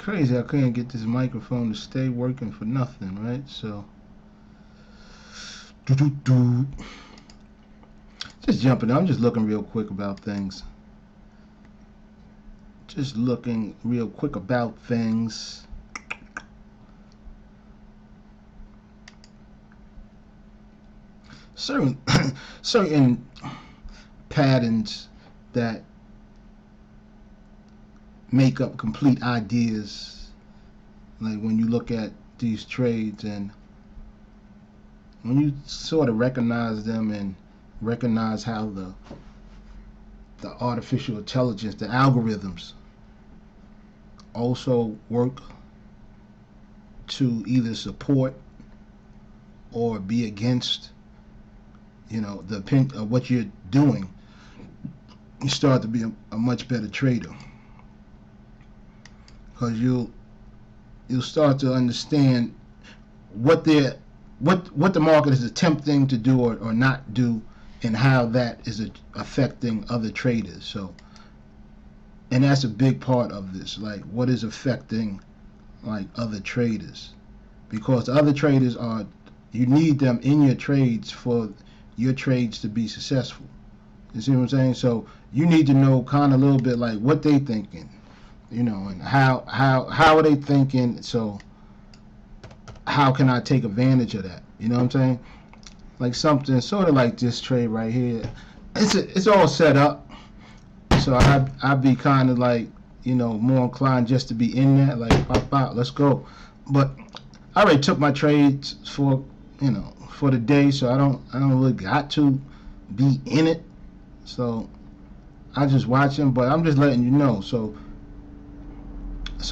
crazy. I couldn't get this microphone to stay working for nothing, right? So, just jumping in. I'm just looking real quick about things. Just looking real quick about things. Certain certain patterns that make up complete ideas, like when you look at these trades and when you sort of recognize them and recognize how the artificial intelligence, the algorithms also work to either support or be against, the opinion of what you're doing, you start to be a much better trader, because you'll start to understand what the market is attempting to do or not do, and how that is affecting other traders. So, and that's a big part of this, like what is affecting like other traders, because the other traders you need them in your trades for your trades to be successful. You see what I'm saying? So you need to know kind of a little bit like what they thinking, and how are they thinking. So how can I take advantage of that? You know what I'm saying? Like something sort of like this trade right here. It's all set up. So I'd be kind of like, more inclined just to be in that, like pop out, let's go. But I already took my trades for the day, so I don't really got to be in it. So I just watch them, but I'm just letting you know, so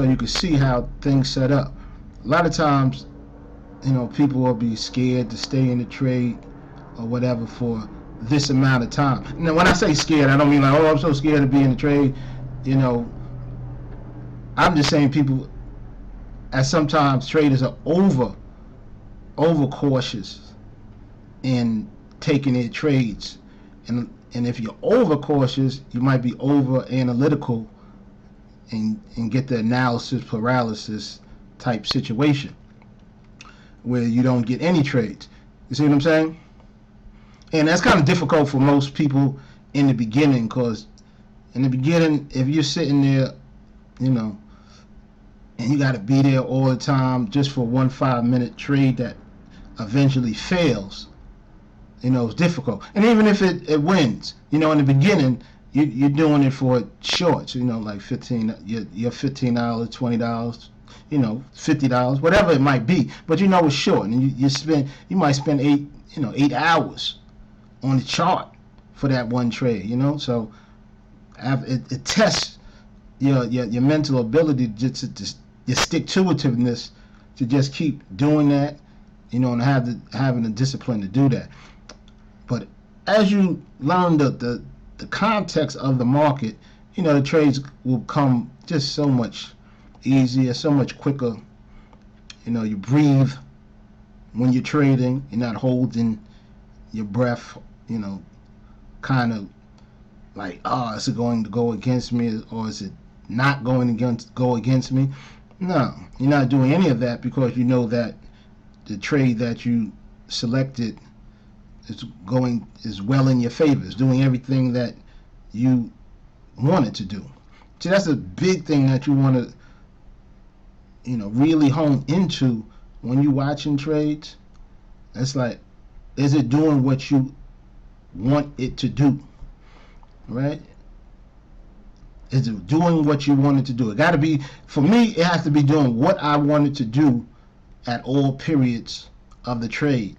you can see how things set up. A lot of times, people will be scared to stay in the trade or whatever for this amount of time. Now, when I say scared, I don't mean like, oh, I'm so scared to be in the trade. I'm just saying people, as sometimes traders are over cautious in taking their trades, and if you're over cautious, you might be over analytical and get the analysis paralysis type situation where you don't get any trades. You see what I'm saying? And that's kind of difficult for most people in the beginning, because in the beginning, if you're sitting there, and you got to be there all the time just for 1 5-minute trade that eventually fails, it's difficult. And even if it wins, in the beginning, you're doing it for shorts, like your $15, $20, $50, whatever it might be. But it's short, and you might spend 8 hours on the chart for that one trade, So it tests your mental ability to your stick-to-itiveness to just keep doing that, and having the discipline to do that. But as you learn the context of the market, the trades will come just so much easier, so much quicker. You breathe when you're trading. You're not holding your breath, kind of like, is it going to go against me, or is it not going to go against me? No, you're not doing any of that, because you know that the trade that you selected is well in your favor. It's doing everything that you want it to do. See, that's a big thing that you want to, really hone into when you're watching trades. It's like, is it doing what you want it to do? Right? Is it doing what you want it to do? It got to be, for me, it has to be doing what I want it to do at all periods of the trade.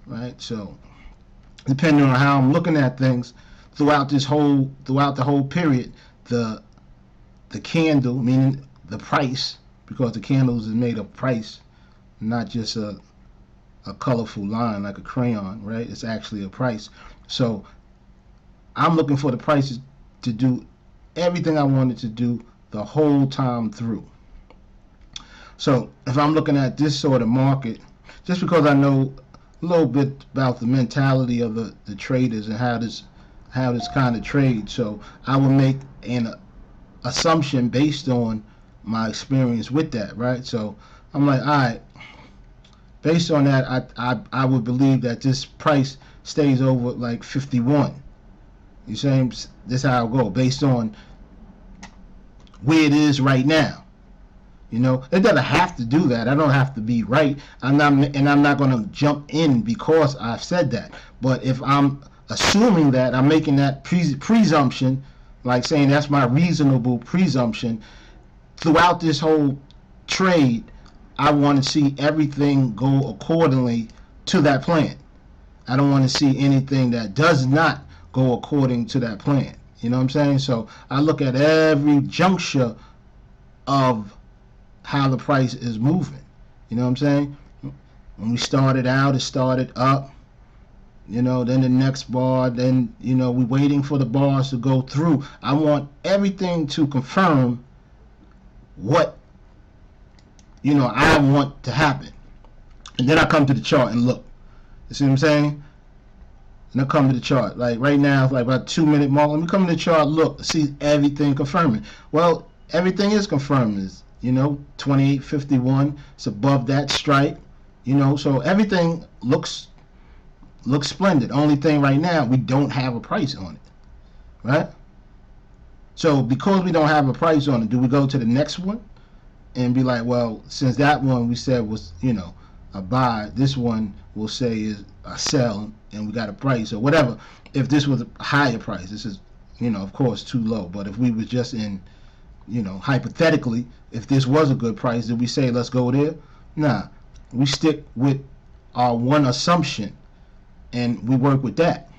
Right? So, depending on how I'm looking at things throughout the whole period, the candle, meaning the price, because the candles is made of price, not just a colorful line like a crayon, right? It's actually a price. So I'm looking for the prices to do everything I wanted to do the whole time through. So if I'm looking at this sort of market, just because I know a little bit about the mentality of the traders and how this kind of trade, so I will make an assumption based on my experience with that, right? So I'm like, all right, based on that, I would believe that this price stays over like 51. You saying this how I go based on where it is right now. You know, it doesn't have to do that. I don't have to be right. I'm not going to jump in because I've said that. But if I'm assuming that, I'm making that presumption, like saying that's my reasonable presumption throughout this whole trade. I want to see everything go accordingly to that plan. I don't want to see anything that does not go according to that plan. You know what I'm saying? So I look at every juncture of how the price is moving. You know what I'm saying? When we started out, it started up. You know, then the next bar, then, you know, we waiting for the bars to go through. I want everything to confirm what, you know, I want to happen. And then I come to the chart and look. You see what I'm saying? And I come to the chart. Like right now, it's like about 2 minute mark. Let me come to the chart, look, see everything confirming. Well, everything is confirming. You know, 28.51. It's above that strike. You know, so everything looks splendid. Only thing right now, we don't have a price on it, right? So because we don't have a price on it, do we go to the next one and be like, well, since that one we said was, you know, a buy, this one we'll say is a sell, and we got a price or whatever. If this was a higher price, this is, you know, of course too low. But if we was just in, you know, hypothetically, if this was a good price, did we say let's go there? Nah, we stick with our one assumption and we work with that.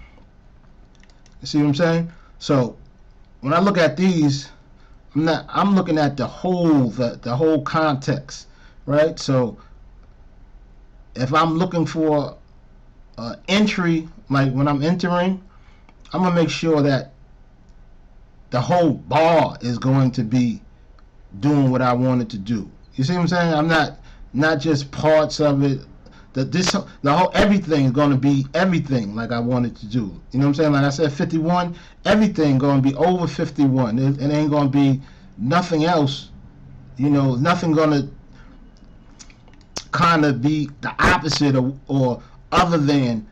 You see what I'm saying? So when I look at these, I'm looking at the whole context, right? So if I'm looking for entry, like when I'm entering, I'm gonna make sure that the whole bar is going to be doing what I want it to do. You see what I'm saying? I'm not just parts of it. The whole everything is going to be everything like I want it to do. You know what I'm saying? Like I said, 51, everything going to be over 51. It ain't going to be nothing else. You know, nothing going to kind of be the opposite or other than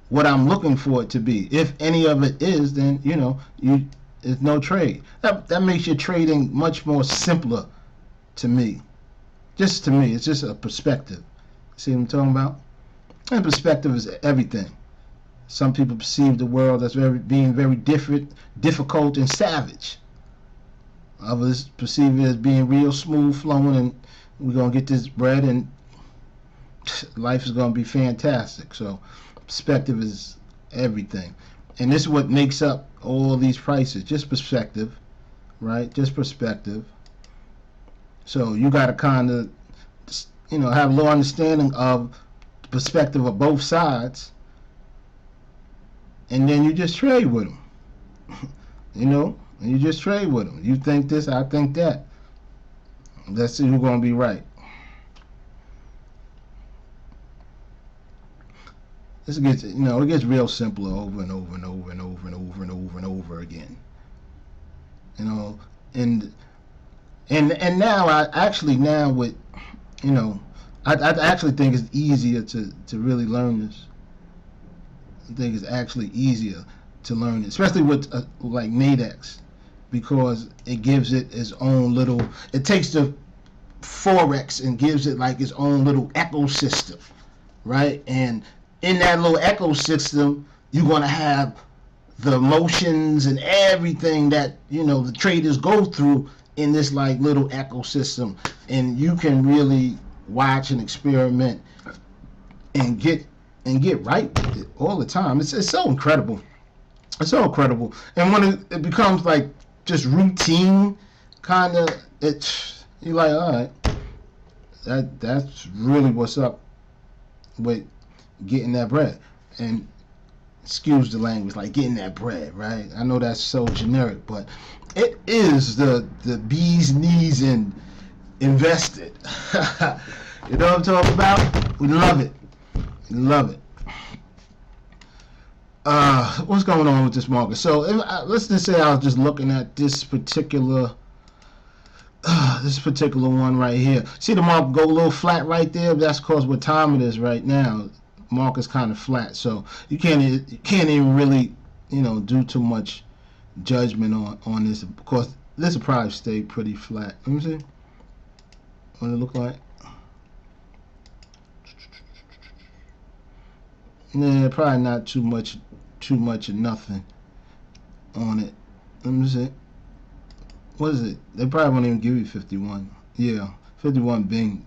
what I'm looking for it to be. If any of it is, then, you know, there's no trade. That makes your trading much more simpler to me. Just to me, it's just a perspective. See what I'm talking about? And perspective is everything. Some people perceive the world as being very difficult and savage. Others perceive it as being real smooth flowing, and we're gonna get this bread, and life is gonna be fantastic. So, perspective is everything, and this is what makes up all these prices. Just perspective, right? Just perspective. So you gotta kind of, you know, have a little understanding of the perspective of both sides, and then you just trade with them. You know, and you just trade with them. You think this, I think that. Let's see who's gonna be right. This gets, you know, it gets real simpler over and over and over and over and over and over and over again. You know, and now I actually now with, you know, I actually think it's easier to really learn this. I think it's actually easier to learn it, especially with like Nadex, because it gives it its own little. It takes the forex and gives it like its own little ecosystem, right? And in that little ecosystem, you're gonna have the emotions and everything that, you know, the traders go through in this like little ecosystem, and you can really watch and experiment and get right with it all the time. It's so incredible. It's so incredible. And when it becomes like just routine, kind of, you're like, all right, that's really what's up with getting that bread. And excuse the language, like getting that bread, right? I know that's so generic, but it is the bee's knees and invested. You know what I'm talking about? We love it. We love it. What's going on with this market? So let's just say I was just looking at this particular This particular one right here. See the market go a little flat right there? That's because what time it is right now. Market's kind of flat, so you can't even really, do too much judgment on this, because this will probably stay pretty flat. Let me see what it look like. Nah, probably not too much of nothing on it. Let me see. What is it? They probably won't even give you 51. Yeah, 51 being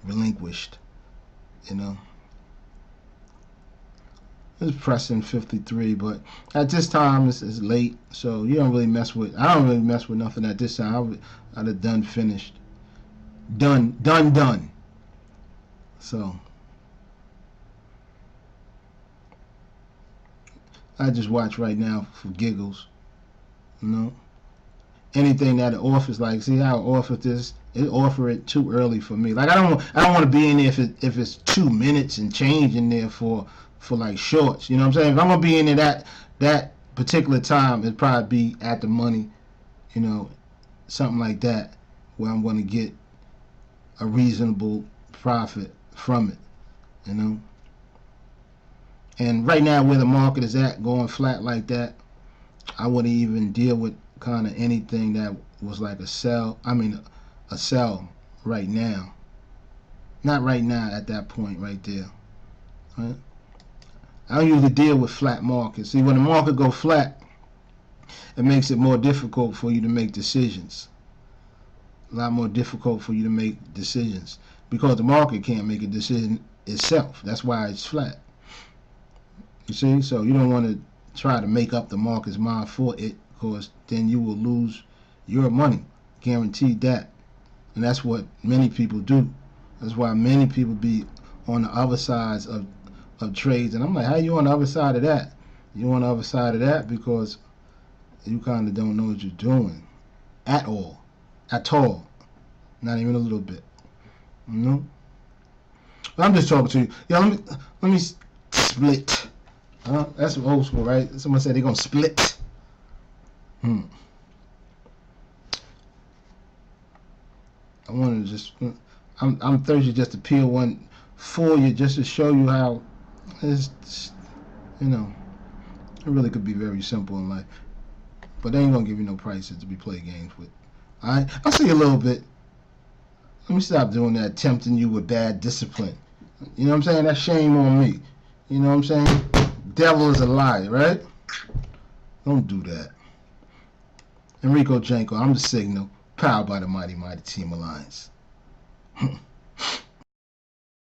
relinquished. It's pressing 53, but at this time it's late, so you don't really mess with. I don't really mess with nothing at this time. I'd have done finished, done. So I just watch right now for giggles. Anything that it offers, like see how it offers this. It offer it too early for me. Like I don't want to be in there if it's 2 minutes and change in there for like shorts. You know what I'm saying? If I'm gonna be in there that particular time, it'd probably be at the money, something like that, where I'm gonna get a reasonable profit from it. And right now where the market is at, going flat like that, I wouldn't even deal with kind of anything that was like a sell. I mean, a sell right now. Not right now at that point right there. Right? I don't usually deal with flat markets. See, when the market go flat, it makes it more difficult for you to make decisions. A lot more difficult for you to make decisions because the market can't make a decision itself. That's why it's flat. You see, so you don't want to try to make up the market's mind for it, because then you will lose your money, guaranteed that. And that's what many people do. That's why many people be on the other sides of trades. And I'm like, how you on the other side of that? You on the other side of that because you kind of don't know what you're doing at all, not even a little bit. But I'm just talking to you. Yeah, let me split. That's old school, right? Someone said they're gonna split. I wanted to just, I'm thirsty just to peel one for you, just to show you how it's, it really could be very simple in life. But they ain't gonna give you no prices to be played games with. Alright, I'll see you a little bit. Let me stop doing that, tempting you with bad discipline. You know what I'm saying? That's shame on me. You know what I'm saying? Devil is a lie, right? Don't do that. Enrico Janko, I'm the Signal, powered by the mighty, mighty Team Alliance.